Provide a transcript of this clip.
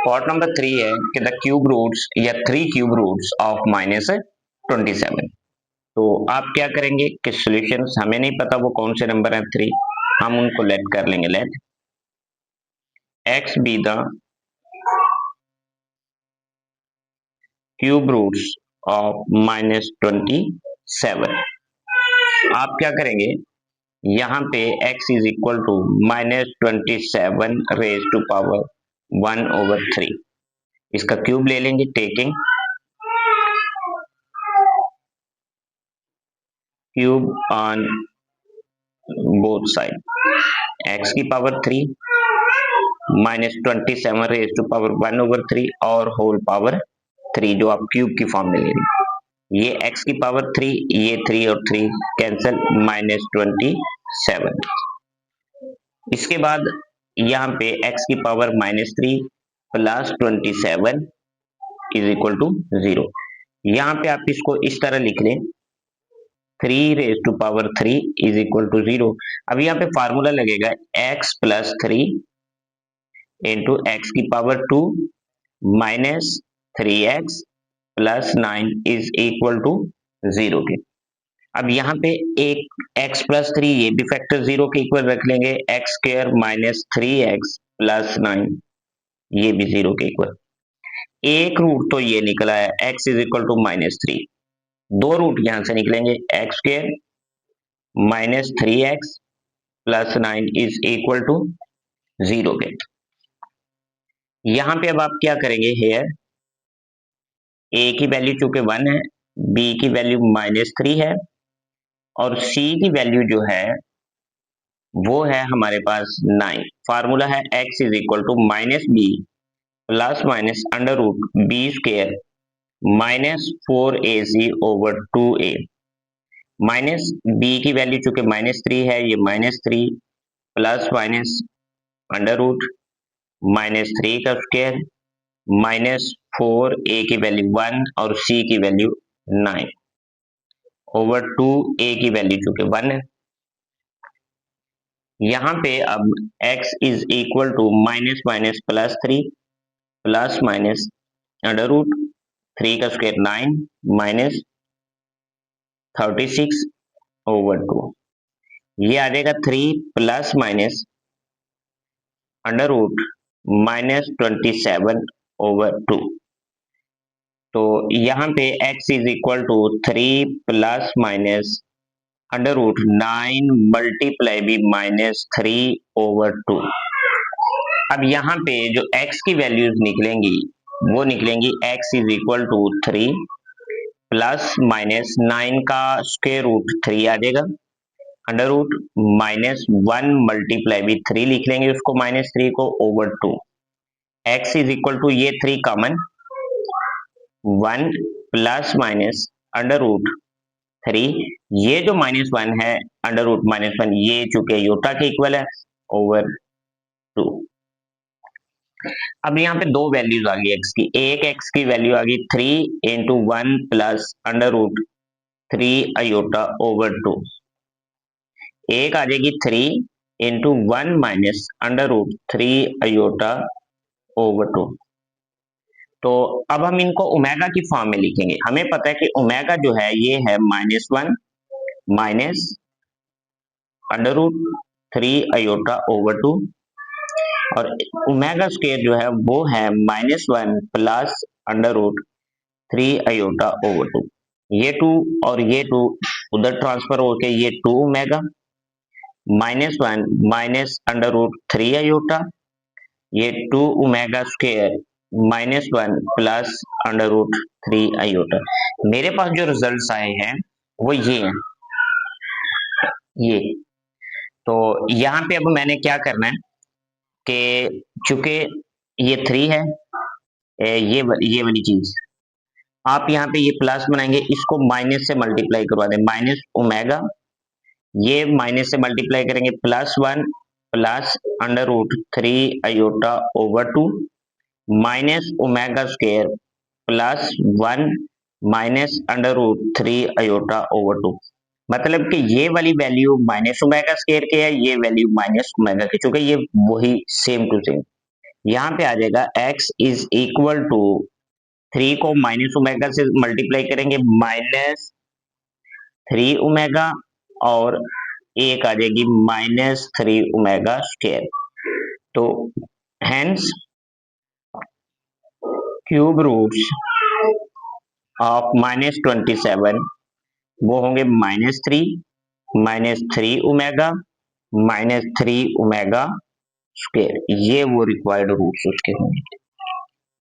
Point number 3 है कि the cube roots या 3 क्यूब रूट्स ऑफ -27। तो आप क्या करेंगे कि सॉल्यूशंस हमें नहीं पता वो कौन से नंबर है 3, हम उनको लेट कर लेंगे। Let x be the cube roots of -27। आप क्या करेंगे, यहाँ पे x is equal to -27 raise to power 1/3, इसका क्यूब ले लेंगे taking cube on both side, x की पावर 3 -27 रेज टू पावर 1/3 और होल पावर 3 जो आप क्यूब की फॉर्म में ले रहे हैं। ये x की पावर 3, ये 3 और 3 कैंसिल, -27। इसके बाद यहाँ पे x की power -3 plus 27 is equal to 0। यहाँ पे आप इसको इस तरह लिख लें 3 raise to power 3 is equal to 0। अब यहाँ पे फार्मूला लगेगा x प्लस 3 इंटू एक्स की power 2 minus 3x plus 9 is equal to 0 के। अब यहाँ पे एक x प्लस 3 ये भी फैक्टर 0 के इक्वल रख लेंगे, x square minus 3x plus 9 ये भी 0 के इक्वल। एक रूट तो ये निकला है x इज इक्वल टू -3, दो रूट यहां से निकलेंगे x square minus 3x plus 9 is equal to 0 के। यहां पे अब आप क्या करेंगे, हेयर a की वैल्यू चूंकि 1 है, b की वैल्यू -3 है और c की वैल्यू जो है वो है हमारे पास 9। फार्मूला है x is equal to -b plus minus under root b square -4ac/2a। Minus b की वैल्यू चूंकि -3 है, ये -3 प्लस माइनस अंडर रूट -3 का स्क्वायर -4a की वैल्यू 1 और c की वैल्यू 9/2a की वैल्यू चूंकि 1 है। यहाँ पे अब x is equal to minus minus plus 3 plus minus under root 3 का स्क्वायर 9 माइनस 36/2। ये आ जाएगा 3 प्लस माइनस अंडर रूट -27/2। तो यहाँ पे x is equal to 3 plus minus under root 9 multiply भी -3/2। अब यहाँ पे जो x की वैल्यूज निकलेंगी वो निकलेंगी x is equal to 3 plus minus 9 का स्क्वायर रूट 3 आ जाएगा, अंडर रूट -1 मल्टीप्लाई भी 3 लिख लेंगे उसको -3 को /2। x इज इक्वल टू ये 3 common 1 plus minus under root 3, ये जो -1 है अंडर रूट -1 ये चूंकि योटा के इक्वल है /2। अब यहाँ पे दो वैल्यूज आ गई x की, एक x की वैल्यू आ गई 3 इंटू 1 प्लस अंडर रूट 3/2, एक आ जाएगी 3 इंटू 1 माइनस अंडर रूट 3/2। तो अब हम इनको ओमेगा की फॉर्म में लिखेंगे। हमें पता है कि ओमेगा जो है ये है -1 माइनस अंडर रूट 3/2 और ओमेगा स्क्वायर जो है वो है -1 प्लस अंडर रूट 3/2। ये 2 और ये 2 उधर ट्रांसफर होके ये 2 ओमेगा -1 माइनस अंडर रूट 3/, ये 2 omega square -1 plus under root 3/। मेरे पास जो रिजल्ट्स आए हैं वो ये हैं, ये। तो यहाँ पे अब मैंने क्या करना है कि चूंकि ये 3 है, ये वाली चीज आप यहाँ पे ये प्लस बनाएंगे, इसको माइनस से मल्टीप्लाई करवा दें, माइनस ओमेगा, ये माइनस से मल्टीप्लाई करेंगे +1 plus under root 3/2 minus omega square +1 minus under root 3/2। मतलब कि ये वाली वैल्यू माइनस ओमेगा स्क्वायर के है, ये वैल्यू माइनस ओमेगा की, चूंकि ये वही सेम टू सेम, यहाँ पे आ जाएगा x इज इक्वल टू 3 को माइनस ओमेगा से मल्टीप्लाई करेंगे -3 ओमेगा, और एक आ जाएगी -3 ओमेगा स्क्वायर। तो हेंस क्यूब रूट्स ऑफ -27 वो होंगे -3, -3 ओमेगा, -3 ओमेगा स्क्वायर, ये वो रिक्वायर्ड रूट्स उसके होंगे।